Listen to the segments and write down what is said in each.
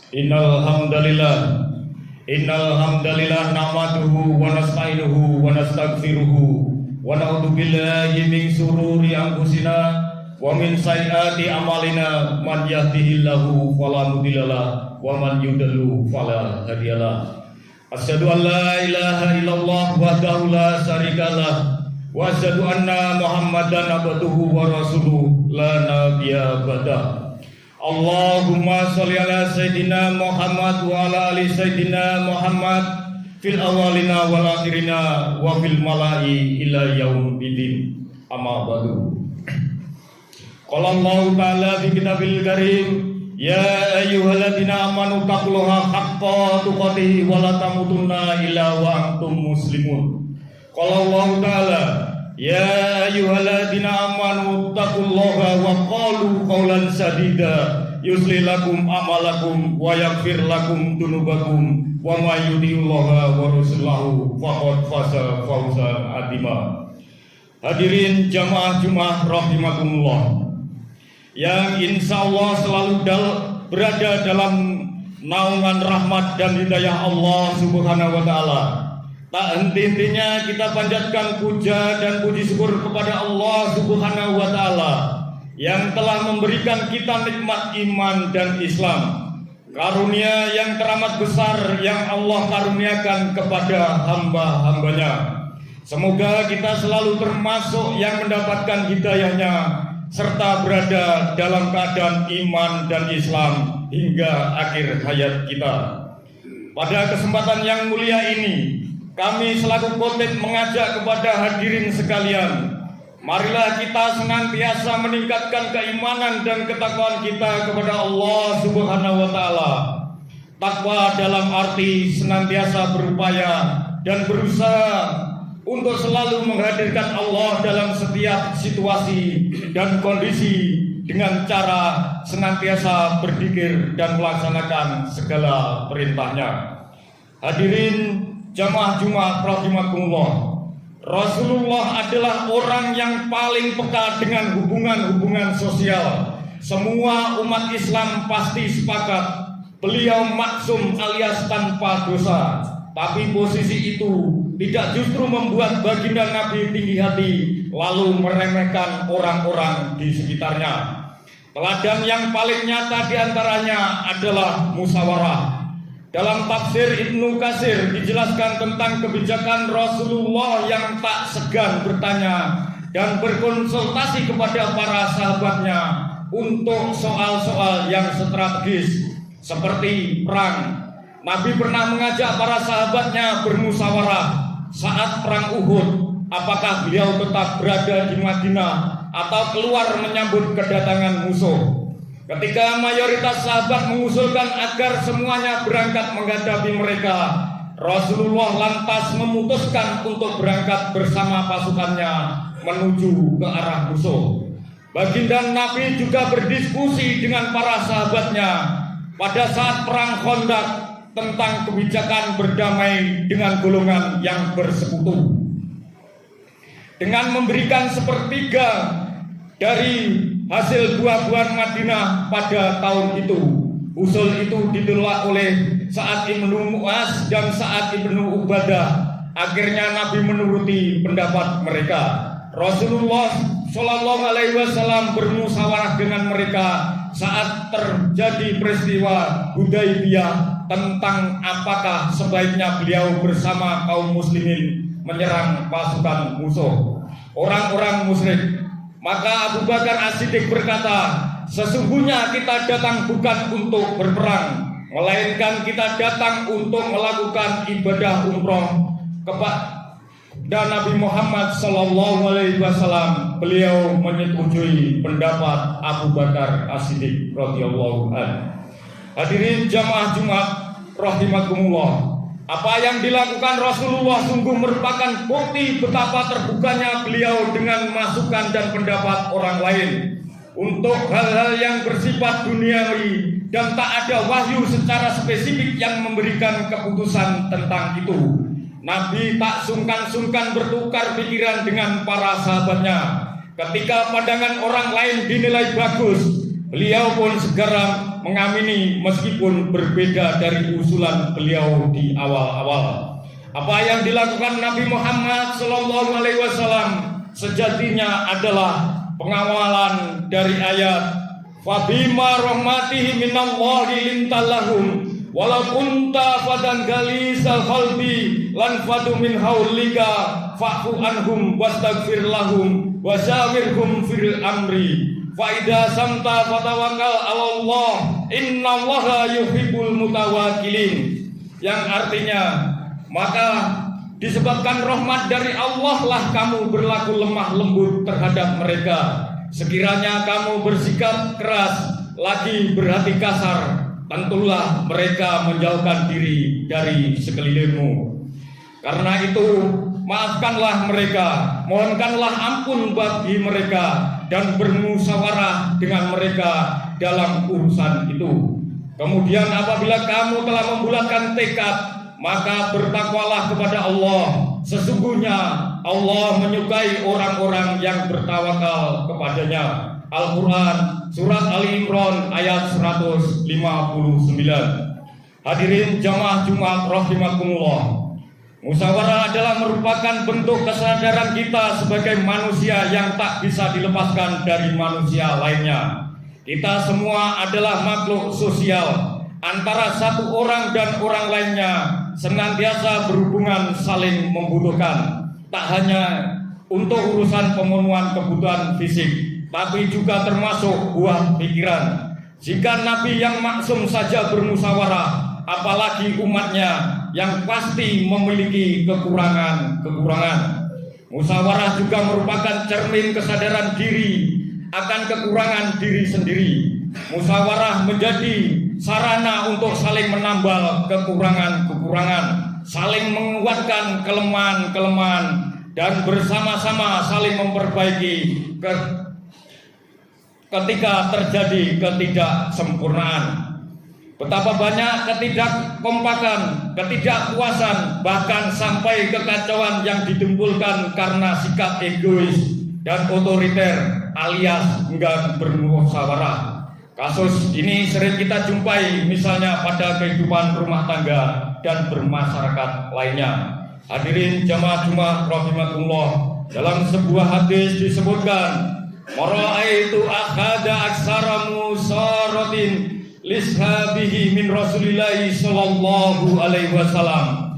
Innal hamdalillah nahmaduhu wa nasta'inuhu wa nastaghfiruhu wa na'udzu billahi min shururi anfusina wa min sayyiati a'malina man yahdihillahu fala mudhillalah wa man yudhlil fala hadiyalah. Asyhadu an la ilaha illallah wahdahu la syarikalah wa asyhadu anna Muhammadan abduhu wa rasuluhu la nabiyya ba'dah. Allahumma sholli ala Sayyidina Muhammad wa ala ali Sayyidina Muhammad fil awalina wal akhirina wa fil mala'i ila yaumiddin. Amma ba'du. Qala Allah ta'ala fi kitabil karim, ya ayyuhalladzina amanu taqullaha haqqa tuqatih wa la tamutunna illa wa antum muslimun. Qala Allah ta'ala, ya ayyuhalladzina amanu taqullaha wa qalu qawlan sadida yuslih lakum amalakum wa yaghfir lakum dunubakum wa may yuti'illaha wa rasulahu faqad faza fawzan 'azima. Hadirin jamaah Jumat rahimakumullah, yang insyaallah selalu berada dalam naungan rahmat dan hidayah Allah Subhanahu wa taala. Tak henti-hentinya kita panjatkan puja dan puji syukur kepada Allah Subhanahu wa taala yang telah memberikan kita nikmat iman dan Islam, karunia yang teramat besar yang Allah karuniakan kepada hamba-hambanya. Semoga kita selalu termasuk yang mendapatkan hidayahnya serta berada dalam keadaan iman dan Islam hingga akhir hayat kita. Pada kesempatan yang mulia ini, kami selaku khotib mengajak kepada hadirin sekalian, marilah kita senantiasa meningkatkan keimanan dan ketakwaan kita kepada Allah Subhanahu wa taala. Takwa dalam arti senantiasa berupaya dan berusaha untuk selalu menghadirkan Allah dalam setiap situasi dan kondisi dengan cara senantiasa berzikir dan melaksanakan segala perintahnya. Hadirin jamaah Jumat rahimakumullah, Rasulullah adalah orang yang paling peka dengan hubungan-hubungan sosial. Semua umat Islam pasti sepakat beliau maksum alias tanpa dosa. Tapi posisi itu tidak justru membuat baginda Nabi tinggi hati lalu meremehkan orang-orang di sekitarnya. Teladan yang paling nyata diantaranya adalah musyawarah. Dalam tafsir Ibnu Katsir dijelaskan tentang kebijakan Rasulullah yang tak segan bertanya dan berkonsultasi kepada para sahabatnya untuk soal-soal yang strategis seperti perang. Nabi pernah mengajak para sahabatnya bermusyawarah saat perang Uhud, apakah beliau tetap berada di Madinah atau keluar menyambut kedatangan musuh. Ketika mayoritas sahabat mengusulkan agar semuanya berangkat menghadapi mereka, Rasulullah lantas memutuskan untuk berangkat bersama pasukannya menuju ke arah musuh. Baginda Nabi juga berdiskusi dengan para sahabatnya pada saat perang Khandaq tentang kebijakan berdamai dengan golongan yang bersekutu. Dengan memberikan sepertiga dari hasil buah-buahan Madinah pada tahun itu, usul itu ditolak oleh Sa'ad ibnu Mu'az dan Sa'ad ibnu Ubadah. Akhirnya Nabi menuruti pendapat mereka. Rasulullah Shallallahu Alaihi Wasallam bermusyawarah dengan mereka saat terjadi peristiwa Hudaybiyah tentang apakah sebaiknya beliau bersama kaum muslimin menyerang pasukan musuh, orang-orang musyrik. Maka Abu Bakar As-Siddiq berkata, sesungguhnya kita datang bukan untuk berperang, melainkan kita datang untuk melakukan ibadah umroh kepada Nabi Muhammad Sallallahu Alaihi Wasallam. Beliau menyetujui pendapat Abu Bakar As-Siddiq radhiyallahu anhu. Hadirin jamaah Jumat rahimakumullah, apa yang dilakukan Rasulullah sungguh merupakan bukti betapa terbukanya beliau dengan masukan dan pendapat orang lain untuk hal-hal yang bersifat duniawi dan tak ada wahyu secara spesifik yang memberikan keputusan tentang itu. Nabi tak sungkan-sungkan bertukar pikiran dengan para sahabatnya. Ketika pandangan orang lain dinilai bagus, Beliau pun segera mengamini meskipun berbeda dari usulan beliau di awal-awal. Apa yang dilakukan Nabi Muhammad SAW sejatinya adalah pengawalan dari ayat fabima rahmatihi minallahi lintalahum walau kunta fadan galisal qalbi lan fadu min haulika fa'fu anhum wastaghfir lahum wasawirhum fil amri fa idza samta fatawakkal 'ala Allah innallaha yuhibbul mutawakkilin, yang artinya maka disebabkan rahmat dari Allah lah kamu berlaku lemah lembut terhadap mereka. Sekiranya kamu bersikap keras lagi berhati kasar, tentulah mereka menjauhkan diri dari sekelilingmu. Karena itu maafkanlah mereka, mohonkanlah ampun bagi mereka, dan bermusyawarah dengan mereka dalam urusan itu. Kemudian apabila kamu telah membulatkan tekad, maka bertakwalah kepada Allah. Sesungguhnya Allah menyukai orang-orang yang bertawakal kepadanya. Al-Quran Surat Ali Imran ayat 159. Hadirin jamaah Jumat rahimakumullah, musyawarah adalah merupakan bentuk kesadaran kita sebagai manusia yang tak bisa dilepaskan dari manusia lainnya. Kita semua adalah makhluk sosial. Antara satu orang dan orang lainnya senantiasa berhubungan saling membutuhkan. Tak hanya untuk urusan pemenuhan kebutuhan fisik, tapi juga termasuk buah pikiran. Jika Nabi yang maksum saja bermusyawarah, apalagi umatnya yang pasti memiliki kekurangan-kekurangan. Musyawarah juga merupakan cermin kesadaran diri akan kekurangan diri sendiri. Musyawarah menjadi sarana untuk saling menambal kekurangan-kekurangan, saling menguatkan kelemahan-kelemahan, dan bersama-sama saling memperbaiki ketika terjadi ketidaksempurnaan. Betapa banyak ketidakkompakan, ketidakpuasan, bahkan sampai kekacauan yang ditimbulkan karena sikap egois dan otoriter alias enggan bermusyawarah. Kasus ini sering kita jumpai misalnya pada kehidupan rumah tangga dan bermasyarakat lainnya. Hadirin jamaah Jumat rahimakumullah, dalam sebuah hadis disebutkan, mara'aitu akhada aksara musaratin lishabihi min Rasulillahi sallallahu alaihi wasallam.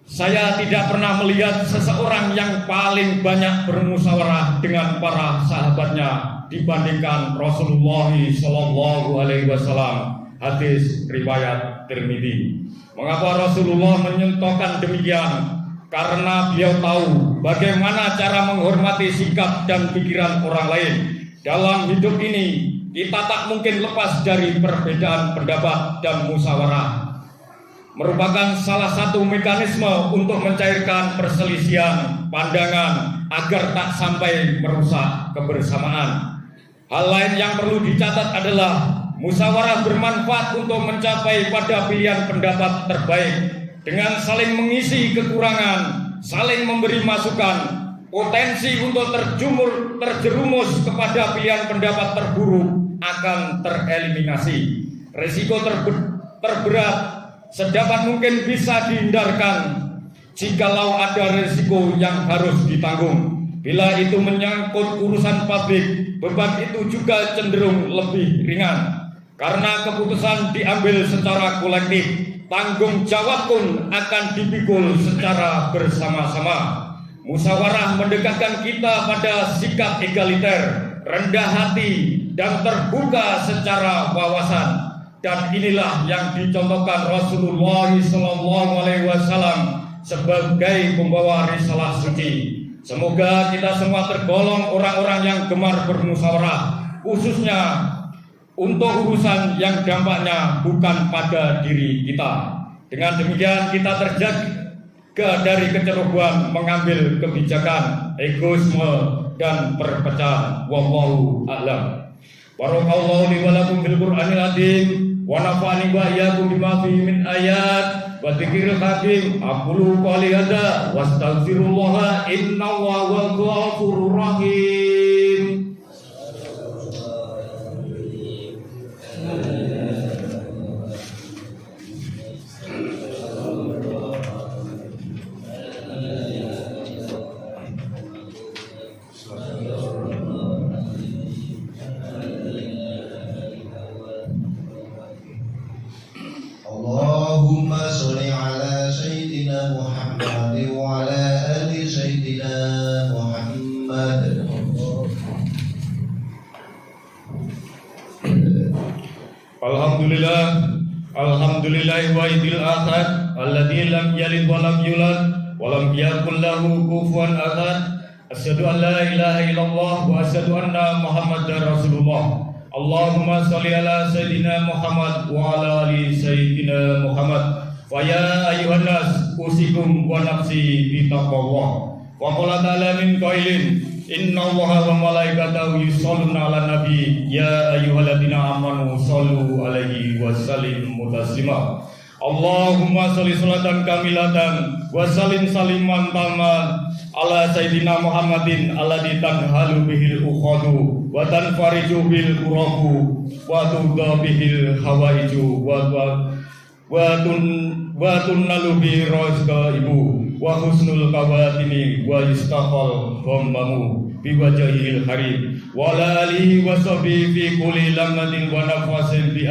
Saya tidak pernah melihat seseorang yang paling banyak bermusyawarah dengan para sahabatnya dibandingkan Rasulullah sallallahu alaihi wasallam. Hadis riwayat Tirmidzi. Mengapa Rasulullah menyontohkan demikian? Karena beliau tahu bagaimana cara menghormati sikap dan pikiran orang lain. Dalam hidup ini kita tak mungkin lepas dari perbedaan pendapat dan musyawarah. Merupakan salah satu mekanisme untuk mencairkan perselisihan pandangan agar tak sampai merusak kebersamaan. Hal lain yang perlu dicatat adalah musyawarah bermanfaat untuk mencapai pada pilihan pendapat terbaik. Dengan saling mengisi kekurangan, saling memberi masukan, potensi untuk terjerumus kepada pilihan pendapat terburuk akan tereliminasi. Risiko terberat sedapat mungkin bisa dihindarkan jikalau ada risiko yang harus ditanggung. Bila itu menyangkut urusan publik, beban itu juga cenderung lebih ringan. Karena keputusan diambil secara kolektif, tanggung jawab pun akan dipikul secara bersama-sama. Musyawarah mendekatkan kita pada sikap egaliter, rendah hati, dan terbuka secara wawasan. Dan inilah yang dicontohkan Rasulullah SAW sebagai pembawa risalah suci. Semoga kita semua tergolong orang-orang yang gemar bermusyawarah, khususnya untuk urusan yang dampaknya bukan pada diri kita. Dengan demikian kita terjaga dari kecerobohan mengambil kebijakan, egoisme, dan perpecahan. Wallahu a'lam. Barakallahu li wa lakum fil Qur'anil azim. Wa nafa'ani wa iyyakum bima fihi min ayat wa dzikril hakim. Aqulu qouli hadza wa astaghfirullah innahu huwal ghafurur rahim. اللهم صل على سيدنا محمد وعلى آل سيدنا محمد. Alhamdulillah wahidil ahad alladzi lam yalid wa lam yulad wa lam yakul lahu kufuwan ahad. Asyhadu an la ilaha illallah wa asyhadu anna Muhammadar Rasulullah. Allahumma shalli ala sayyidina Muhammad wa ala ali sayyidina Muhammad. Wa ya ayyuhan nas usikum wa nafsi bi taqwallah. Wa qala ta'ala min qailin innallaha wa malaikatahu yusholluna 'alan nabi ya ayyuhalladzina amanu shollu 'alaihi wa sallimu taslima. Allahumma sholli sholatan kamilatan wa sallim saliman taman ala sayyidina Muhammadin alladzi tanhalu bihil ukhadu wa tanfariju bil qurabu wa tudha bihil hawaiju wa tunnalu bi rizqa ibu wa husnul kawatimi wa yustaqal ghammamu bi wajhil karim wa ala alihi wa sahbihi fi kulli lamhatin wa nafasin bi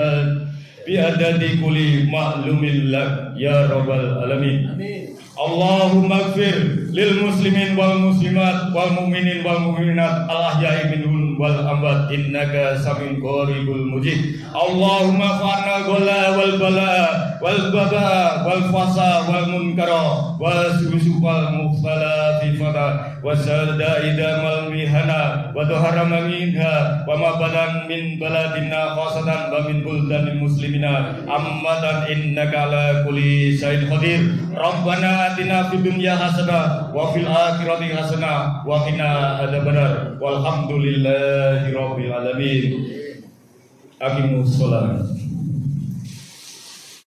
adadi kulli ma'lumin lak ya rabbal alamin. Amin. Allahumma ighfir lil muslimin wal muslimat wal mu'minin wal mu'minat al ahya'i minhum wal amwat innaka samiun qaribul mujib. Allahumma fa'na ghala wal bala wal bada wal fasa wal munkara wal susuqal mufsala fi fada wa sadaida mal mihana wa dhaharama minha wa ma badan min baladina khasatan wa min buldanil muslimina ammatan innaka ala kulli syai'in qadir. Rabbana atina fid dunya hasanah wa fil akhirati hasanah wa qina adzabannar walhamdulillahi rabbil alamin. Aqimus shalah.